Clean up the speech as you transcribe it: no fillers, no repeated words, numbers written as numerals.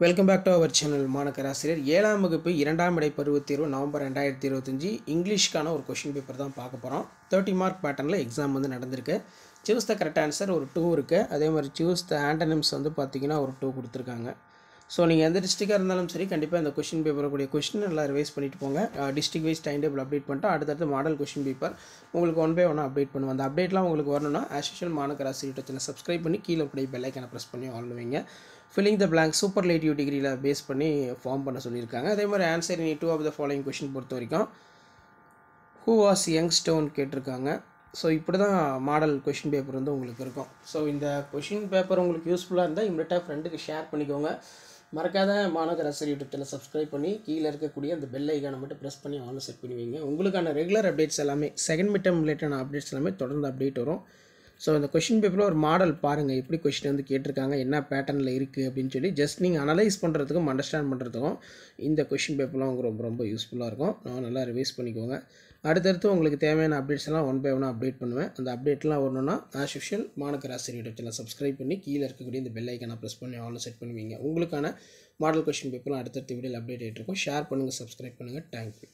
Welcome back to our channel. மாணக்கர் ஆசிரியர் 7ஆம் வகுப்பு 2ஆம் இடை பருவத் தேர்வு நவம்பர் 2025 இங்கிலீஷ்க்கான ஒரு கொஷின் பேப்பர் தான் பார்க்க போகிறோம். 30 மார்க் பேட்டர்னில் எக்ஸாம் வந்து நடந்திருக்கு. சூஸ் த கரெக்ட் ஆன்சர் ஒரு 2 இருக்குது. அதே மாதிரி சூஸ் த ஆண்டனிம்ஸ் வந்து பார்த்திங்கன்னா ஒரு 2 கொடுத்துருக்காங்க. ஸோ நீங்கள் எந்த டிஸ்ட்ரிக்டாக இருந்தாலும் சரி கண்டிப்பாக இந்த கொஷின் பேப்பர் கூடிய கொஷின் எல்லாம் ரிவைஸ் பண்ணிட்டு போங்க. District wise time table update பண்ணிட்டு அடுத்தடுத்து மாடல் கொஷின் பேப்பர் உங்களுக்கு ஒன் பை ஒன்னாக அப்டேட் பண்ணுவோம். அந்த அப்டேட்லாம் உங்களுக்கு வரணும்னா ஆஸ் யூஷுவல் மாணக்கர் ஆசிரியர் சேனல் சப்ஸ்கிரைப் பண்ணி கீழே கூடிய பெல் ஐக்கானை ப்ரெஸ் பண்ணி ஆன் பண்ணுவீங்க. ஃபில்லிங் த பிளாங்க் சூப்பர்லேட்டிவ் டிகிரியில் பேஸ் பண்ணி ஃபார்ம் பண்ண சொல்லியிருக்காங்க. அதே மாதிரி ஆன்சர் இனி 2 ஆஃப் த ஃபாலோயிங் கொஷின் பொறுத்த வரைக்கும் ஹூ வாஸ் யங்ஸ்டோன் கேட்டிருக்காங்க. ஸோ இப்படி தான் மாடல் கொஷின் பேப்பர் வந்து உங்களுக்கு இருக்கும். ஸோ இந்த கொஷின் பேப்பர் உங்களுக்கு யூஸ்ஃபுல்லாக இருந்தால் இம்மிடியட்டாக ஃப்ரெண்டுக்கு ஷேர் பண்ணிக்கோங்க. மறக்காத மாணக்கர் ஆசிரியர் யூடியூப் சேனல் சப்ஸ்கிரைப் பண்ணி கீழே இருக்கக்கூடிய அந்த பெல் ஐக்கானை மட்டும் ப்ரெஸ் பண்ணி ஆன் செட் பண்ணி வைங்க. உங்களுக்கான ரெகுலர் அப்டேட்ஸ் எல்லாமே செகண்ட் மிட் டர்ம் ரிலேட்டடான அப்டேட்ஸ் எல்லாமே தொடர்ந்து அப்டேட் வரும். ஸோ இந்த கொஷின் பேப்பரில் ஒரு மாடல் பாருங்கள், எப்படி கொஷின் வந்து கேட்டிருக்காங்க, என்ன பேட்டர்னில் இருக்குது அப்படின்னு சொல்லி ஜஸ்ட் நீங்கள் அனலைஸ் பண்ணுறதுக்கும் அண்டர்ஸ்டாண்ட் பண்ணுறதுக்கும் இந்த கொஷின் பேப்பர்லாம் உங்களுக்கு ரொம்ப ரொம்ப யூஸ்ஃபுல்லாக இருக்கும். நான் நல்லா ரிவைஸ் பண்ணிக்கோங்க. அடுத்தடுத்து உங்களுக்கு தேவையான அப்டேட்ஸ் எல்லாம் ஒன் பை ஒன்னாக அப்டேட் பண்ணுவேன். அந்த அப்டேட்லாம் வரணும்னா ஆஸ் யூஷுவல் மாணக்கர் ஆசிரியர் யூடியூப் சேனல் சப்ஸ்கிரைப் பண்ணி கீழே இருக்கக்கூடிய இந்த பெல் ஐக்கானை ப்ரெஸ் பண்ணி ஆன் செட் பண்ணுவீங்க. உங்களுக்கான மாடல் கொஷின் பேப்பர்லாம் அடுத்தடுத்த வீடியோவில் அப்டேட் ஆகிட்டு இருக்கும். ஷேர் பண்ணுங்கள், சப்ஸ்கிரைப் பண்ணுங்கள். தேங்க்யூ.